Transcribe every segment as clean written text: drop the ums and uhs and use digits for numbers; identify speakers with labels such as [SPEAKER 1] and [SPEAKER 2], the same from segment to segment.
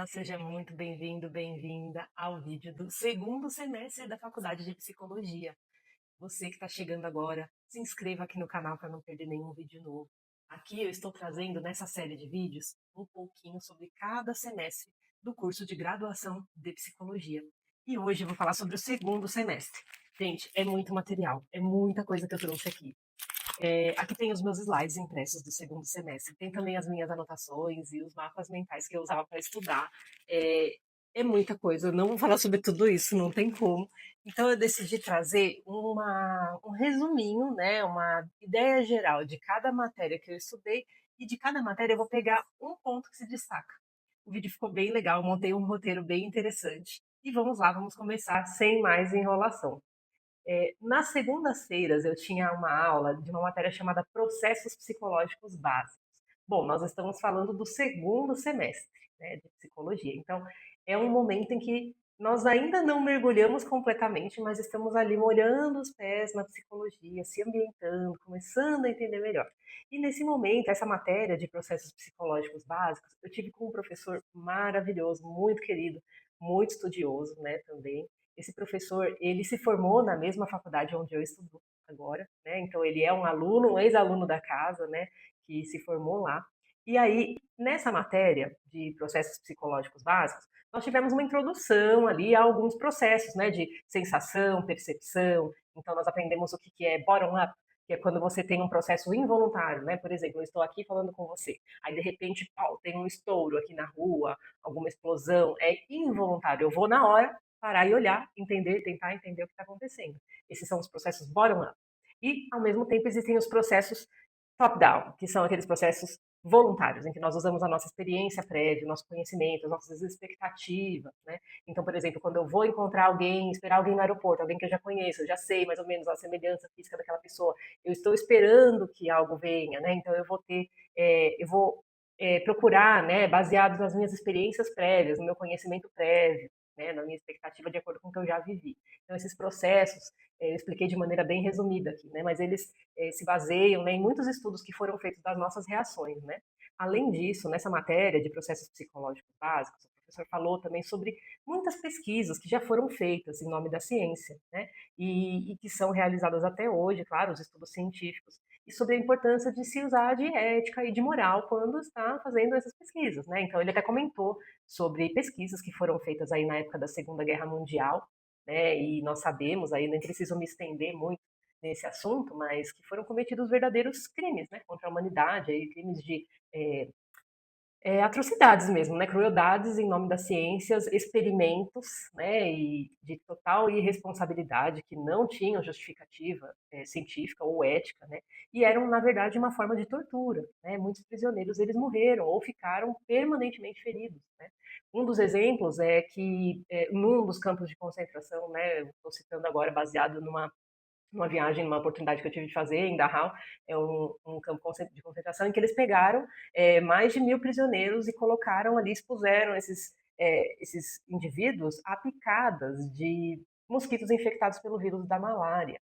[SPEAKER 1] Seja muito bem-vindo, bem-vinda ao vídeo do segundo semestre da Faculdade de Psicologia. Você que está chegando agora, se inscreva aqui no canal para não perder nenhum vídeo novo. Aqui eu estou trazendo nessa série de vídeos um pouquinho sobre cada semestre do curso de graduação de Psicologia. E hoje eu vou falar sobre o segundo semestre. Gente, é muito material, é muita coisa que eu trouxe aqui. Aqui tem os meus slides impressos do segundo semestre. Tem também as minhas anotações e os mapas mentais que eu usava para estudar. É, é muita coisa, eu não vou falar sobre tudo isso, não tem como. Então eu decidi trazer um resuminho, né, uma ideia geral de cada matéria que eu estudei e de cada matéria eu vou pegar um ponto que se destaca. O vídeo ficou bem legal, montei um roteiro bem interessante. E vamos lá, vamos começar sem mais enrolação. Nas segundas-feiras eu tinha uma aula de uma matéria chamada Processos Psicológicos Básicos. Bom, nós estamos falando do segundo semestre, né, de psicologia. Então, é um momento em que nós ainda não mergulhamos completamente, mas estamos ali molhando os pés na psicologia, se ambientando, começando a entender melhor. E nesse momento, essa matéria de processos psicológicos básicos, eu tive com um professor maravilhoso, muito querido, muito estudioso, né, também. Esse professor, ele se formou na mesma faculdade onde eu estudo agora, né? Então ele é um aluno, um ex-aluno da casa, né? Que se formou lá. E aí, nessa matéria de processos psicológicos básicos, nós tivemos uma introdução ali a alguns processos, né? De sensação, percepção. Então nós aprendemos o que é bottom-up, que é quando você tem um processo involuntário, né? Por exemplo, eu estou aqui falando com você, aí de repente, pau, tem um estouro aqui na rua, alguma explosão, é involuntário. Eu vou na hora parar e olhar, entender, tentar entender o que está acontecendo. Esses são os processos bottom-up. E, ao mesmo tempo, existem os processos top-down, que são aqueles processos voluntários, em que nós usamos a nossa experiência prévia, o nosso conhecimento, as nossas expectativas, né? Então, por exemplo, quando eu vou encontrar alguém, esperar alguém no aeroporto, alguém que eu já conheço, eu já sei mais ou menos a semelhança física daquela pessoa, eu estou esperando que algo venha, né? Então, eu vou procurar, né, baseado nas minhas experiências prévias, no meu conhecimento prévio, né, na minha expectativa de acordo com o que eu já vivi. Então, esses processos, eu expliquei de maneira bem resumida aqui, né, mas eles se baseiam, né, em muitos estudos que foram feitos das nossas reações, né. Além disso, nessa matéria de processos psicológicos básicos, o professor falou também sobre muitas pesquisas que já foram feitas em nome da ciência, né, e que são realizadas até hoje, claro, os estudos científicos, e sobre a importância de se usar de ética e de moral quando está fazendo essas pesquisas, né. Então ele até comentou sobre pesquisas que foram feitas aí na época da Segunda Guerra Mundial, né, e nós sabemos, aí nem preciso me estender muito nesse assunto, mas que foram cometidos verdadeiros crimes, né, contra a humanidade, aí, crimes de atrocidades mesmo, né, crueldades em nome das ciências, experimentos, né, e de total irresponsabilidade que não tinham justificativa científica ou ética, né, e eram na verdade uma forma de tortura, né, muitos prisioneiros eles morreram ou ficaram permanentemente feridos, né. Um dos exemplos é que num dos campos de concentração, né, estou citando agora baseado numa viagem, numa oportunidade que eu tive de fazer em Dachau, é um campo de concentração em que eles pegaram mais de 1.000 prisioneiros e colocaram ali, expuseram esses indivíduos a picadas de mosquitos infectados pelo vírus da malária,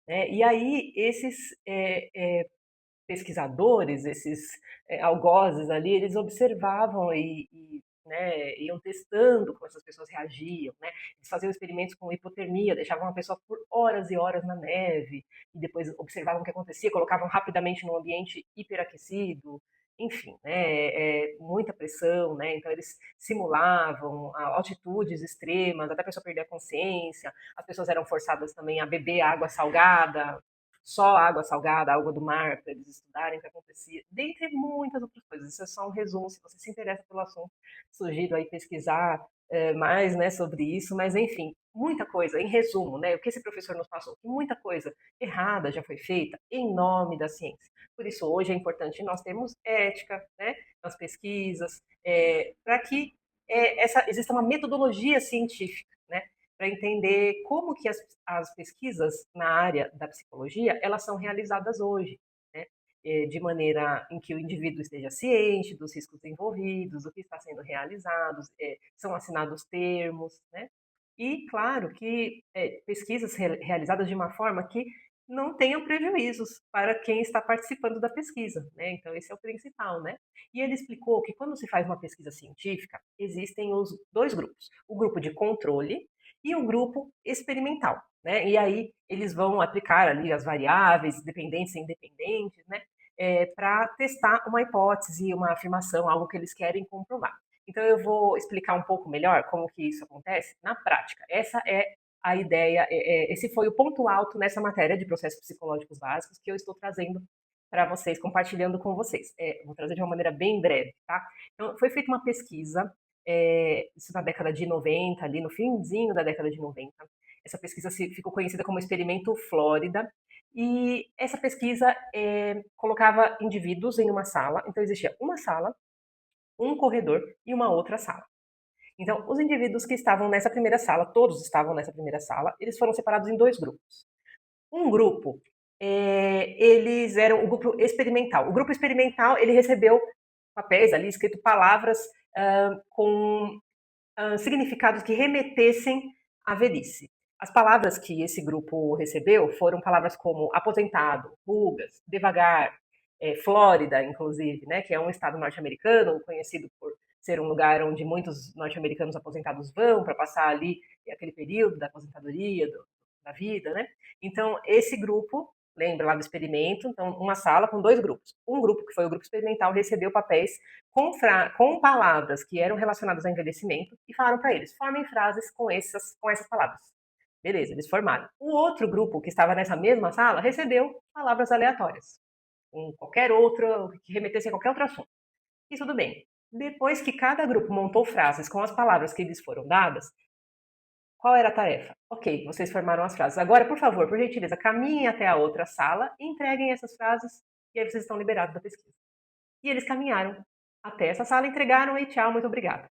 [SPEAKER 1] né? E aí esses pesquisadores, esses algozes ali, eles observavam né, iam testando como essas pessoas reagiam, né? Eles faziam experimentos com hipotermia, deixavam uma pessoa por horas e horas na neve e depois observavam o que acontecia, colocavam rapidamente num ambiente hiperaquecido, enfim, né, muita pressão, né? Então eles simulavam altitudes extremas, até a pessoa perder a consciência. As pessoas eram forçadas também a beber água salgada, só água salgada, água do mar, para eles estudarem o que acontecia, dentre muitas outras coisas. Isso é só um resumo, se você se interessa pelo assunto, sugiro aí pesquisar mais, né, sobre isso, mas enfim, muita coisa, em resumo, né, o que esse professor nos passou, que muita coisa errada já foi feita em nome da ciência. Por isso, hoje é importante nós termos ética, né, nas pesquisas, para que exista uma metodologia científica, né, para entender como que as pesquisas na área da psicologia elas são realizadas hoje, né? De maneira em que o indivíduo esteja ciente dos riscos envolvidos, do que está sendo realizado, são assinados termos, né? E claro que pesquisas realizadas de uma forma que não tenham prejuízos para quem está participando da pesquisa, né? Então, esse é o principal, né? E ele explicou que quando se faz uma pesquisa científica, existem os dois grupos: o grupo de controle e o grupo experimental, né? E aí eles vão aplicar ali as variáveis dependentes e independentes, né? Para testar uma hipótese, uma afirmação, algo que eles querem comprovar. Então, eu vou explicar um pouco melhor como que isso acontece na prática. Essa é a ideia, esse foi o ponto alto nessa matéria de processos psicológicos básicos que eu estou trazendo para vocês, compartilhando com vocês. Vou trazer de uma maneira bem breve, tá? Então, foi feita uma pesquisa, isso na década de 90, ali no finzinho da década de 90. Essa pesquisa ficou conhecida como Experimento Flórida, e essa pesquisa colocava indivíduos em uma sala, então existia uma sala, um corredor e uma outra sala. Então, os indivíduos que estavam nessa primeira sala, todos estavam nessa primeira sala, eles foram separados em dois grupos. Um grupo, eles eram o grupo experimental. O grupo experimental, ele recebeu papéis ali, escrito palavras com significados que remetessem à velhice. As palavras que esse grupo recebeu foram palavras como aposentado, rugas, devagar, Flórida, inclusive, né, que é um estado norte-americano conhecido por ser um lugar onde muitos norte-americanos aposentados vão para passar ali aquele período da aposentadoria, da vida, né? Então, esse grupo, lembra lá do experimento, então, uma sala com dois grupos. Um grupo, que foi o grupo experimental, recebeu papéis com palavras que eram relacionadas ao envelhecimento e falaram para eles: formem frases com essas palavras. Beleza, eles formaram. O outro grupo que estava nessa mesma sala recebeu palavras aleatórias, com qualquer outro, que remetesse a qualquer outro assunto. E tudo bem. Depois que cada grupo montou frases com as palavras que lhes foram dadas, qual era a tarefa? Ok, vocês formaram as frases. Agora, por favor, por gentileza, caminhem até a outra sala e entreguem essas frases, e aí vocês estão liberados da pesquisa. E eles caminharam até essa sala, entregaram e tchau, muito obrigada.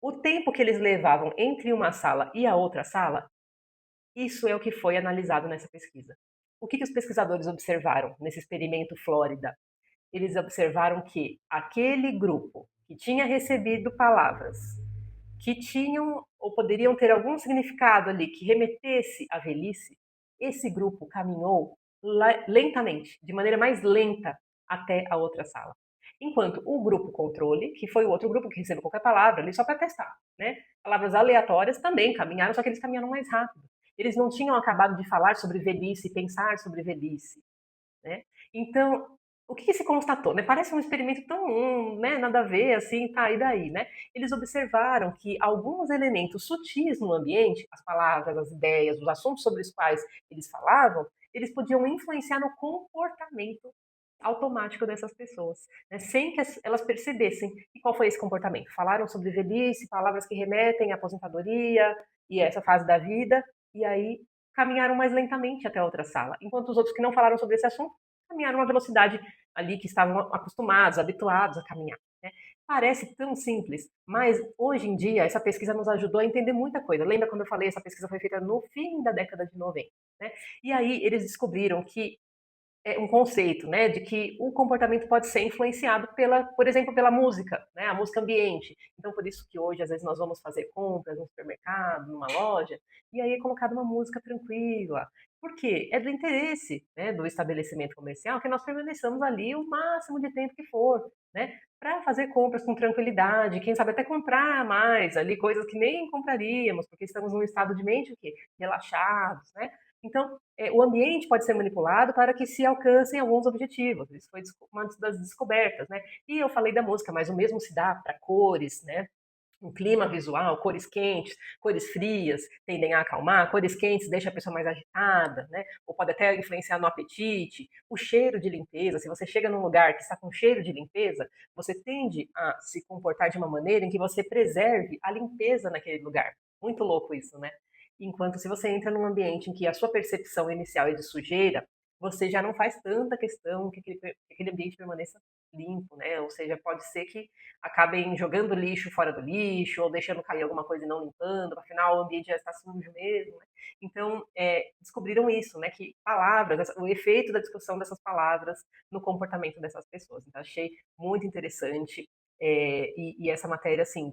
[SPEAKER 1] O tempo que eles levavam entre uma sala e a outra sala, isso é o que foi analisado nessa pesquisa. O que os pesquisadores observaram nesse experimento Flórida? Eles observaram que aquele grupo que tinha recebido palavras que tinham ou poderiam ter algum significado ali que remetesse à velhice, esse grupo caminhou lentamente, de maneira mais lenta, até a outra sala. Enquanto o grupo controle, que foi o outro grupo que recebeu qualquer palavra ali só para testar, né? Palavras aleatórias também caminharam, só que eles caminharam mais rápido. Eles não tinham acabado de falar sobre velhice, pensar sobre velhice, né? Então, o que se constatou? Né? Parece um experimento tão, né, nada a ver, assim, tá, e daí, né? Eles observaram que alguns elementos sutis no ambiente, as palavras, as ideias, os assuntos sobre os quais eles falavam, eles podiam influenciar no comportamento automático dessas pessoas, né? Sem que elas percebessem. E qual foi esse comportamento? Falaram sobre velhice, palavras que remetem à aposentadoria e essa fase da vida, e aí caminharam mais lentamente até a outra sala, enquanto os outros que não falaram sobre esse assunto caminharam uma velocidade ali que estavam acostumados, habituados a caminhar, né? Parece tão simples, mas hoje em dia essa pesquisa nos ajudou a entender muita coisa. Lembra quando eu falei, essa pesquisa foi feita no fim da década de 90, né? E aí eles descobriram que um conceito, né, de que o comportamento pode ser influenciado pela, por exemplo, pela música, né, a música ambiente. Então, por isso que hoje, às vezes, nós vamos fazer compras no supermercado, numa loja, e aí é colocada uma música tranquila. Por quê? É do interesse, né, do estabelecimento comercial que nós permaneçamos ali o máximo de tempo que for, né, para fazer compras com tranquilidade, quem sabe até comprar mais ali, coisas que nem compraríamos, porque estamos num estado de mente o quê? Relaxados, né? Então, o ambiente pode ser manipulado para que se alcancem alguns objetivos. Isso foi uma das descobertas, né? E eu falei da música, mas o mesmo se dá para cores, né? Um clima visual, cores quentes, cores frias tendem a acalmar, cores quentes deixam a pessoa mais agitada, né? Ou pode até influenciar no apetite. O cheiro de limpeza, se você chega num lugar que está com cheiro de limpeza, você tende a se comportar de uma maneira em que você preserve a limpeza naquele lugar. Muito louco isso, né? Enquanto se você entra num ambiente em que a sua percepção inicial é de sujeira, você já não faz tanta questão que aquele ambiente permaneça limpo, né? Ou seja, pode ser que acabem jogando lixo fora do lixo, ou deixando cair alguma coisa e não limpando, afinal o ambiente já está sujo mesmo, né? Então, descobriram isso, né? Que palavras, o efeito da discussão dessas palavras no comportamento dessas pessoas. Então, achei muito interessante. E essa matéria, assim,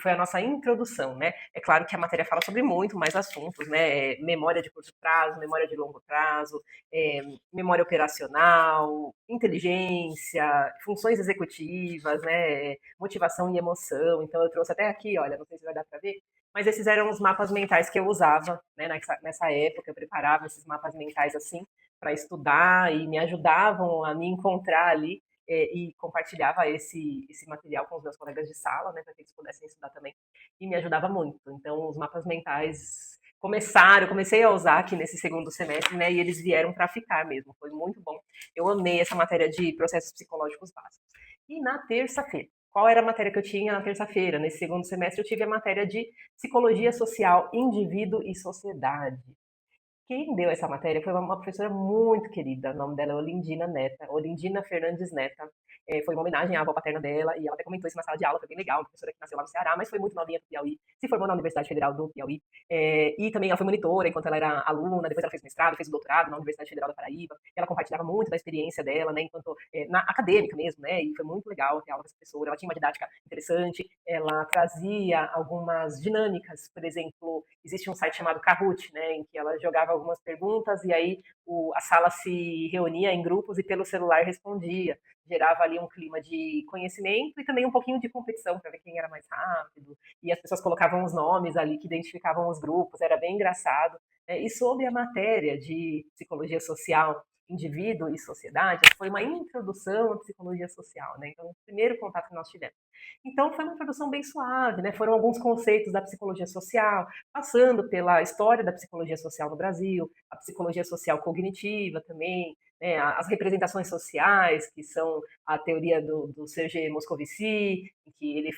[SPEAKER 1] foi a nossa introdução, né? É claro que a matéria fala sobre muito mais assuntos, né? Memória de curto prazo, memória de longo prazo, é, memória operacional, inteligência, funções executivas, né? Motivação e emoção. Então eu trouxe até aqui, olha, não sei se vai dar para ver, mas esses eram os mapas mentais que eu usava, né? Nessa época eu preparava esses mapas mentais assim para estudar e me ajudavam a me encontrar ali e compartilhava esse material com os meus colegas de sala, né, para que eles pudessem estudar também, e me ajudava muito. Então, os mapas mentais comecei a usar aqui nesse segundo semestre, né, e eles vieram para ficar mesmo, foi muito bom. Eu amei essa matéria de processos psicológicos básicos. E na terça-feira, qual era a matéria que eu tinha na terça-feira? Nesse segundo semestre, eu tive a matéria de psicologia social, indivíduo e sociedade. Quem deu essa matéria foi uma professora muito querida, o nome dela é Olindina Neta, Olindina Fernandes Neta. Foi uma homenagem à avó paterna dela, e ela até comentou isso na sala de aula, foi bem legal, uma professora que nasceu lá no Ceará, mas foi muito novinha do Piauí, se formou na Universidade Federal do Piauí, e também ela foi monitora enquanto ela era aluna, depois ela fez mestrado, fez o doutorado na Universidade Federal da Paraíba, e ela compartilhava muito da experiência dela, né, enquanto na acadêmica mesmo, né, e foi muito legal ter aula com essa professora, ela tinha uma didática interessante, ela trazia algumas dinâmicas, por exemplo, existe um site chamado Kahoot, né, em que ela jogava algumas perguntas e aí a sala se reunia em grupos e pelo celular respondia. Gerava ali um clima de conhecimento e também um pouquinho de competição para ver quem era mais rápido. E as pessoas colocavam os nomes ali que identificavam os grupos, era bem engraçado. E sobre a matéria de psicologia social, indivíduo e sociedade, foi uma introdução à psicologia social, né? Então, o primeiro contato que nós tivemos. Então, foi uma introdução bem suave, né? Foram alguns conceitos da psicologia social, passando pela história da psicologia social no Brasil, a psicologia social cognitiva também, né, as representações sociais, que são a teoria do Serge Moscovici, que ele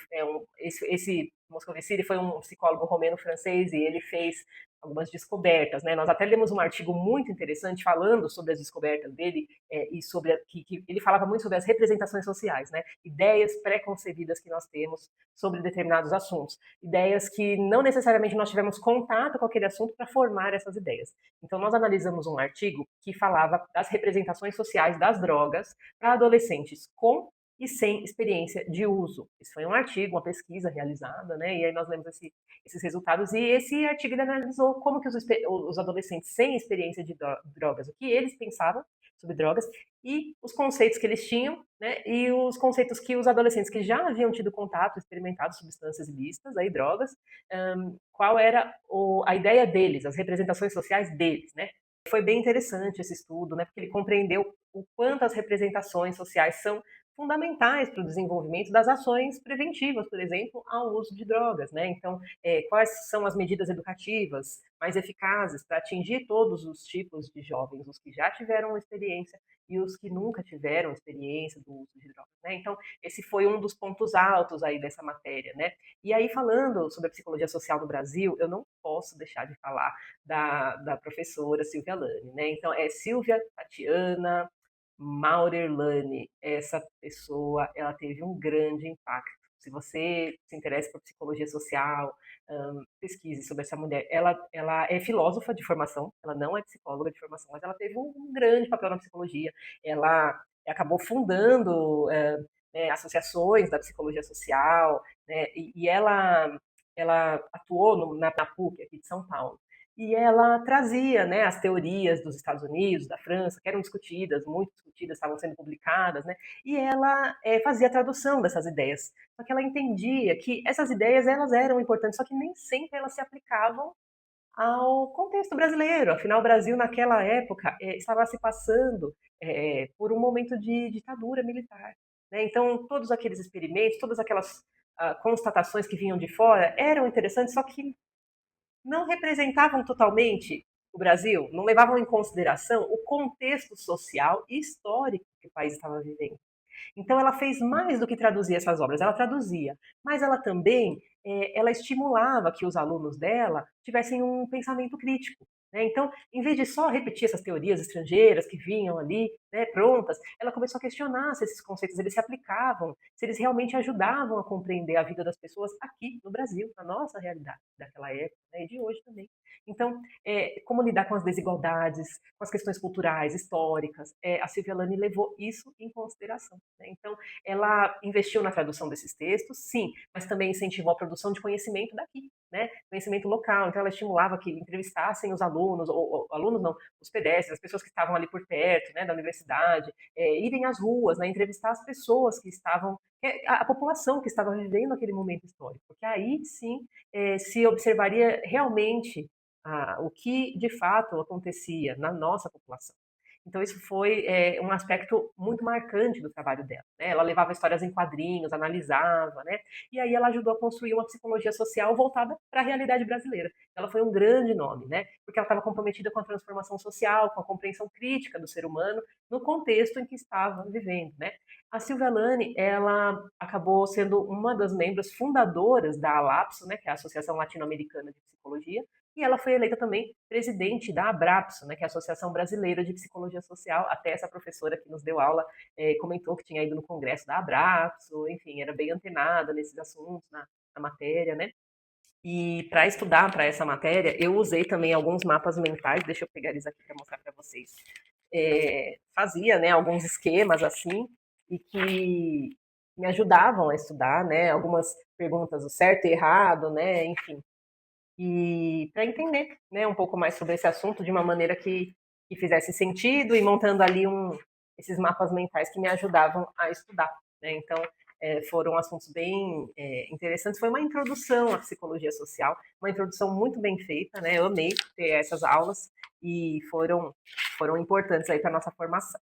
[SPEAKER 1] esse Moscovici ele foi um psicólogo romeno-francês e ele fez algumas descobertas, né? Nós até lemos um artigo muito interessante falando sobre as descobertas dele e sobre que ele falava muito sobre as representações sociais, né? Ideias pré-concebidas que nós temos sobre determinados assuntos, ideias que não necessariamente nós tivemos contato com aquele assunto para formar essas ideias. Então nós analisamos um artigo que falava das representações sociais das drogas para adolescentes com e sem experiência de uso. Isso foi um artigo, uma pesquisa realizada, né? E aí nós lemos esses resultados e esse artigo analisou como que os adolescentes sem experiência de drogas, o que eles pensavam sobre drogas e os conceitos que eles tinham, né? E os conceitos que os adolescentes que já haviam tido contato, experimentado substâncias ilícitas, aí drogas, qual era a ideia deles, as representações sociais deles, né? Foi bem interessante esse estudo, né? Porque ele compreendeu o quanto as representações sociais são fundamentais para o desenvolvimento das ações preventivas, por exemplo, ao uso de drogas, né? Então, quais são as medidas educativas mais eficazes para atingir todos os tipos de jovens, os que já tiveram experiência e os que nunca tiveram experiência do uso de drogas, né? Então, esse foi um dos pontos altos aí dessa matéria, né? E aí, falando sobre a psicologia social no Brasil, eu não posso deixar de falar da professora Silvia Lane, né? Então, é Silvia Tatiana Maurerlane. Essa pessoa, ela teve um grande impacto. Se você se interessa por psicologia social, pesquise sobre essa mulher. Ela é filósofa de formação, ela não é psicóloga de formação, mas ela teve um grande papel na psicologia. Ela acabou fundando associações da psicologia social, né, e ela atuou na PUC aqui de São Paulo. E ela trazia, né, as teorias dos Estados Unidos, da França, que eram discutidas, muito discutidas, estavam sendo publicadas, né, e ela fazia a tradução dessas ideias. Só que ela entendia que essas ideias elas eram importantes, só que nem sempre elas se aplicavam ao contexto brasileiro. Afinal, o Brasil, naquela época, estava se passando por um momento de ditadura militar, né? Então, todos aqueles experimentos, todas aquelas constatações que vinham de fora eram interessantes, só que não representavam totalmente o Brasil, não levavam em consideração o contexto social e histórico que o país estava vivendo. Então ela fez mais do que traduzir essas obras, ela traduzia, mas ela também ela estimulava que os alunos dela tivessem um pensamento crítico. né? Então, em vez de só repetir essas teorias estrangeiras que vinham ali, né, prontas, ela começou a questionar se esses conceitos eles se aplicavam, se eles realmente ajudavam a compreender a vida das pessoas aqui no Brasil, na nossa realidade daquela época, né, e de hoje também. Então, como lidar com as desigualdades, com as questões culturais, históricas, a Silvia Lani levou isso em consideração, né? Então, ela investiu na tradução desses textos, sim, mas também incentivou a produção de conhecimento daqui, né? Conhecimento local. Então, ela estimulava que entrevistassem os alunos, ou alunos não, os pedestres, as pessoas que estavam ali por perto, né, da universidade, irem às ruas, né, entrevistar as pessoas que estavam, a população que estava vivendo aquele momento histórico, porque aí sim se observaria realmente o que de fato acontecia na nossa população. Então, isso foi um aspecto muito marcante do trabalho dela, né? Ela levava histórias em quadrinhos, analisava, né? E aí ela ajudou a construir uma psicologia social voltada para a realidade brasileira. Ela foi um grande nome, né? Porque ela estava comprometida com a transformação social, com a compreensão crítica do ser humano no contexto em que estava vivendo, né? A Silvia Lani, ela acabou sendo uma das membros fundadoras da ALAPSO, né? Que é a Associação Latino-Americana de Psicologia, e ela foi eleita também presidente da Abrapso, né, que é a Associação Brasileira de Psicologia Social. Até essa professora que nos deu aula comentou que tinha ido no congresso da Abrapso, enfim, era bem antenada nesses assuntos, na matéria, né? E para estudar para essa matéria, eu usei também alguns mapas mentais, deixa eu pegar eles aqui para mostrar para vocês. Fazia, né, alguns esquemas assim, e que me ajudavam a estudar, né, algumas perguntas, o certo e errado, né, enfim, e para entender, né, um pouco mais sobre esse assunto de uma maneira que fizesse sentido e montando ali esses mapas mentais que me ajudavam a estudar, né? Então, foram assuntos bem interessantes. Foi uma introdução à psicologia social, uma introdução muito bem feita, né? Eu amei ter essas aulas e foram importantes aí para nossa formação.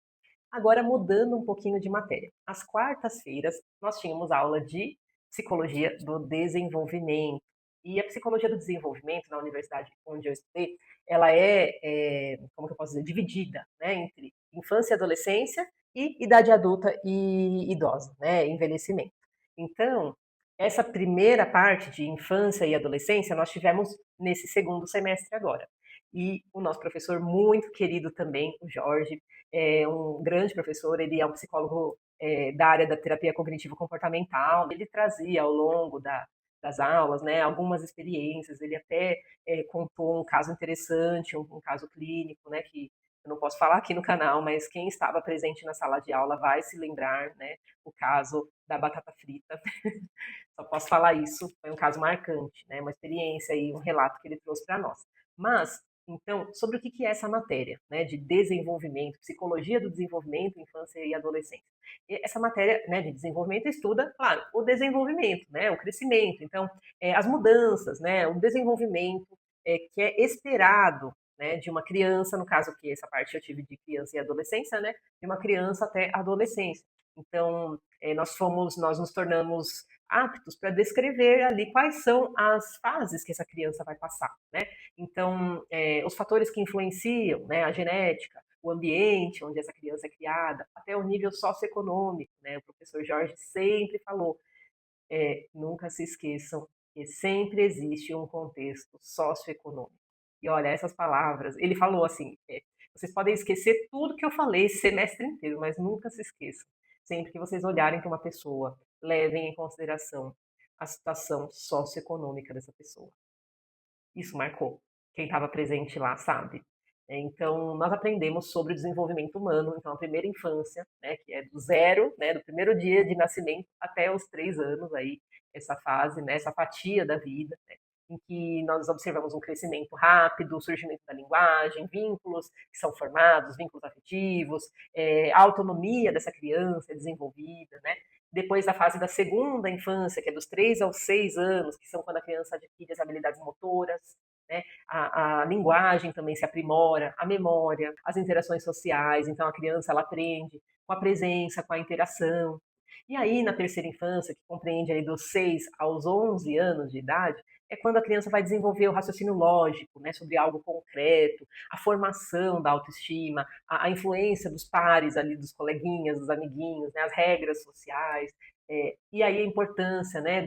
[SPEAKER 1] Agora, mudando um pouquinho de matéria. Às quartas-feiras, nós tínhamos aula de psicologia do desenvolvimento. E a psicologia do desenvolvimento, na universidade onde eu estudei, ela como que eu posso dizer, dividida, né, entre infância e adolescência e idade adulta e idosa, né, envelhecimento. Então, essa primeira parte de infância e adolescência nós tivemos nesse segundo semestre agora. E o nosso professor muito querido também, o Jorge, é um grande professor, ele é um psicólogo da área da terapia cognitivo-comportamental, ele trazia ao longo das aulas, né, algumas experiências, ele até contou um caso interessante, um caso clínico, né, que eu não posso falar aqui no canal, mas quem estava presente na sala de aula vai se lembrar, né, o caso da batata frita. Só posso falar isso, foi um caso marcante, né, uma experiência e um relato que ele trouxe para nós. Mas então, sobre o que é essa matéria, né, de desenvolvimento, psicologia do desenvolvimento, infância e adolescência. E essa matéria, né, de desenvolvimento estuda, claro, o desenvolvimento, né, o crescimento, então, as mudanças, né, o desenvolvimento que é esperado, né, de uma criança, no caso que essa parte eu tive de criança e adolescência, né, de uma criança até a adolescência. Então, nós nos tornamos aptos para descrever ali quais são as fases que essa criança vai passar, né? Então, os fatores que influenciam, né, a genética, o ambiente onde essa criança é criada, até o nível socioeconômico, né? O professor Jorge sempre falou, nunca se esqueçam que sempre existe um contexto socioeconômico. E olha, essas palavras, ele falou assim, vocês podem esquecer tudo que eu falei esse semestre inteiro, mas nunca se esqueçam. Sempre que vocês olharem para uma pessoa, levem em consideração a situação socioeconômica dessa pessoa. Isso marcou. Quem estava presente lá sabe. Então, nós aprendemos sobre o desenvolvimento humano, então a primeira infância, né, que é do zero, né, do primeiro dia de nascimento até os 3 anos aí, essa fase, né, essa fatia da vida, né, em que nós observamos um crescimento rápido, o surgimento da linguagem, vínculos que são formados, vínculos afetivos, a autonomia dessa criança é desenvolvida, né? Depois da fase da segunda infância, que é dos 3 aos 6 anos, que são quando a criança adquire as habilidades motoras, né? A linguagem também se aprimora, a memória, as interações sociais, então a criança ela aprende com a presença, com a interação. E aí, na terceira infância, que compreende aí dos 6 aos 11 anos de idade, é quando a criança vai desenvolver o raciocínio lógico, né, sobre algo concreto, a formação da autoestima, a influência dos pares ali, dos coleguinhas, dos amiguinhos, né, as regras sociais, e aí a importância, né,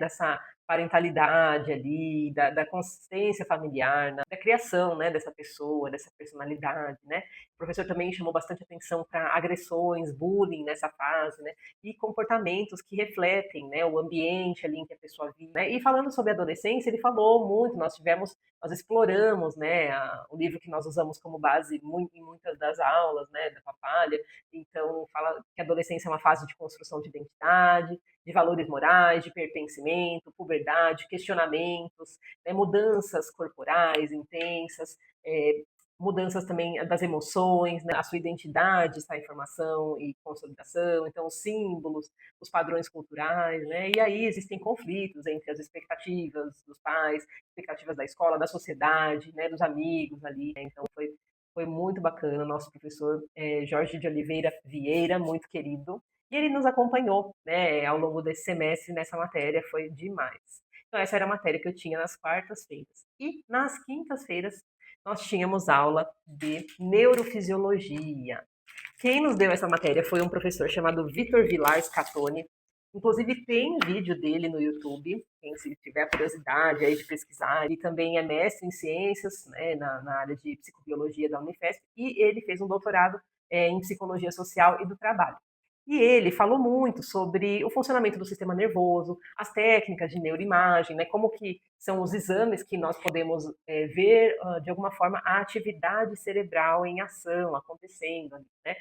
[SPEAKER 1] parentalidade ali, da consistência familiar, da criação, né, dessa pessoa, dessa personalidade, né? O professor também chamou bastante atenção para agressões, bullying nessa fase, né? E comportamentos que refletem, né, o ambiente ali em que a pessoa vive, né? E falando sobre a adolescência, ele falou muito, nós exploramos, né, o livro que nós usamos como base em muitas das aulas, né, da Papalha. Então, fala que a adolescência é uma fase de construção de identidade, de valores morais, de pertencimento, puberdade, questionamentos, né, mudanças corporais intensas, mudanças também das emoções, né, a sua identidade está em formação e consolidação, então os símbolos, os padrões culturais, né, e aí existem conflitos entre as expectativas dos pais, expectativas da escola, da sociedade, né, dos amigos ali, né, então foi muito bacana, o nosso professor Jorge de Oliveira Vieira, muito querido, e ele nos acompanhou, né, ao longo desse semestre nessa matéria, foi demais. Então, essa era a matéria que eu tinha nas quartas-feiras. E nas quintas-feiras, nós tínhamos aula de neurofisiologia. Quem nos deu essa matéria foi um professor chamado Vitor Vilar Scatoni. Inclusive, tem um vídeo dele no YouTube, quem se tiver a curiosidade aí de pesquisar. Ele também é mestre em ciências, né, na área de psicobiologia da Unifesp, e ele fez um doutorado em psicologia social e do trabalho. E ele falou muito sobre o funcionamento do sistema nervoso, as técnicas de neuroimagem, né, como que são os exames que nós podemos ver, de alguma forma, a atividade cerebral em ação, acontecendo, né,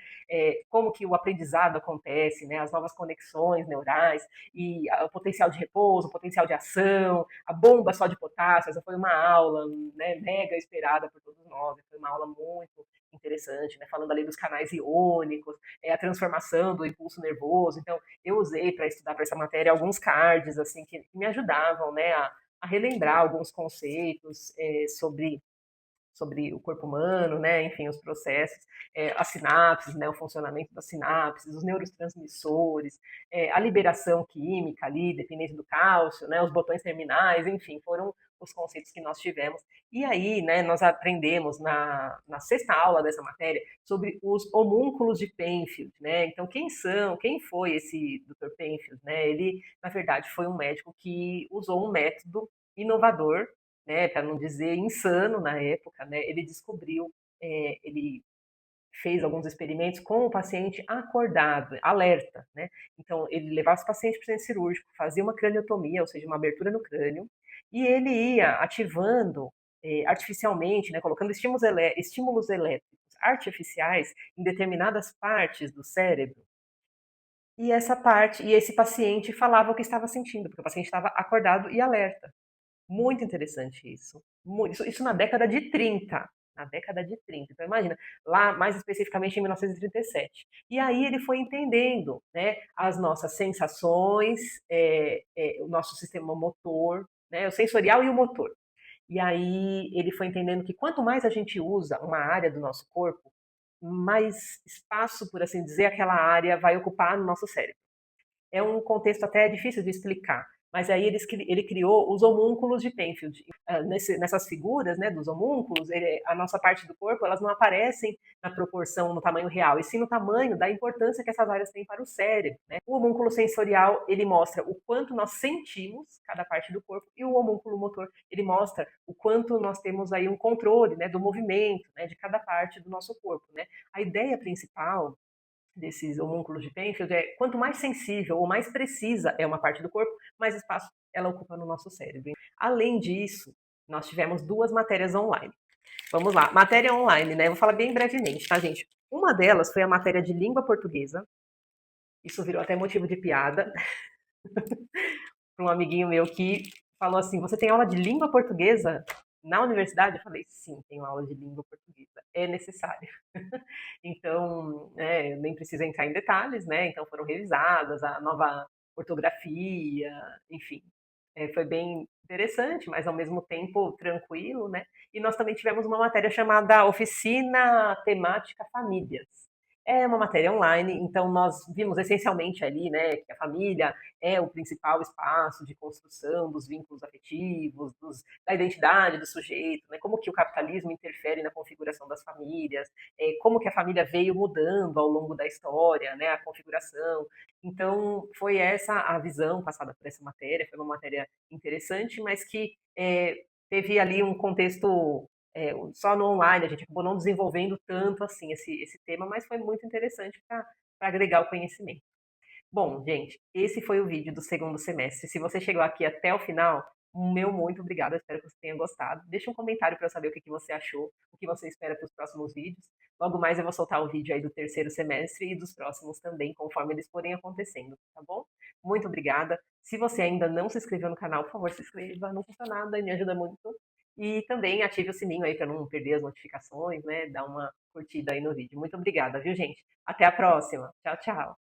[SPEAKER 1] como que o aprendizado acontece, né, as novas conexões neurais, e o potencial de repouso, o potencial de ação, a bomba só de potássio. Essa foi uma aula, né, mega esperada por todos nós, foi uma aula muito interessante, né, falando ali dos canais iônicos, a transformação do impulso nervoso. Então, eu usei para estudar para essa matéria alguns cards assim que me ajudavam, né, a relembrar alguns conceitos sobre o corpo humano, né, enfim, os processos, as sinapses, né, o funcionamento das sinapses, os neurotransmissores, a liberação química ali, dependente do cálcio, né, os botões terminais, enfim, foram os conceitos que nós tivemos. E aí, né, nós aprendemos na sexta aula dessa matéria sobre os homúnculos de Penfield, né? Então, quem foi esse Dr. Penfield, né? Ele, na verdade, foi um médico que usou um método inovador, né, para não dizer insano na época, né, ele descobriu, ele fez alguns experimentos com o paciente acordado, alerta, né? Então, ele levava o paciente para o centro cirúrgico, fazia uma craniotomia, ou seja, uma abertura no crânio, e ele ia ativando artificialmente, né, colocando estímulos elétricos artificiais em determinadas partes do cérebro. E esse paciente falava o que estava sentindo, porque o paciente estava acordado e alerta. Muito interessante isso. Isso na década de 30. Na década de 30. Então, imagina, lá mais especificamente em 1937. E aí ele foi entendendo, né, as nossas sensações, o nosso sistema motor, né, o sensorial e o motor. E aí ele foi entendendo que quanto mais a gente usa uma área do nosso corpo, mais espaço, por assim dizer, aquela área vai ocupar no nosso cérebro. É um contexto até difícil de explicar, mas aí ele criou os homúnculos de Penfield. Nessas figuras, né, dos homúnculos, a nossa parte do corpo, elas não aparecem na proporção, no tamanho real, e sim no tamanho da importância que essas áreas têm para o cérebro, né? O homúnculo sensorial, ele mostra o quanto nós sentimos cada parte do corpo, e o homúnculo motor, ele mostra o quanto nós temos aí um controle, né, do movimento, né, de cada parte do nosso corpo, né? A ideia principal desses homúnculos de Penfield quanto mais sensível ou mais precisa é uma parte do corpo, mais espaço ela ocupa no nosso cérebro. Além disso, nós tivemos duas matérias online. Vamos lá, matéria online, né? Eu vou falar bem brevemente, tá, gente? Uma delas foi a matéria de língua portuguesa. Isso virou até motivo de piada para um amiguinho meu que falou assim: "Você tem aula de língua portuguesa na universidade?" Eu falei: "Sim, tenho aula de língua portuguesa. É necessário." Então, nem precisa entrar em detalhes, né? Então foram revisadas a nova ortografia, enfim. Foi bem interessante, mas ao mesmo tempo tranquilo, né? E nós também tivemos uma matéria chamada Oficina Temática Famílias. É uma matéria online, então nós vimos essencialmente ali, né, que a família é o principal espaço de construção dos vínculos afetivos, da identidade do sujeito, né, como que o capitalismo interfere na configuração das famílias, como que a família veio mudando ao longo da história, né, a configuração. Então, foi essa a visão passada por essa matéria, foi uma matéria interessante, mas que teve ali um contexto só no online, a gente acabou não desenvolvendo tanto assim esse tema, mas foi muito interessante para agregar o conhecimento. Bom, gente, esse foi o vídeo do segundo semestre. Se você chegou aqui até o final, o meu muito obrigada, espero que você tenha gostado. Deixa um comentário para eu saber o que que você achou, o que você espera para os próximos vídeos. Logo mais eu vou soltar o vídeo aí do terceiro semestre e dos próximos também, conforme eles forem acontecendo, tá bom? Muito obrigada. Se você ainda não se inscreveu no canal, por favor, se inscreva, não custa nada e me ajuda muito. E também ative o sininho aí para não perder as notificações, né? Dá uma curtida aí no vídeo. Muito obrigada, viu, gente? Até a próxima. Tchau, tchau.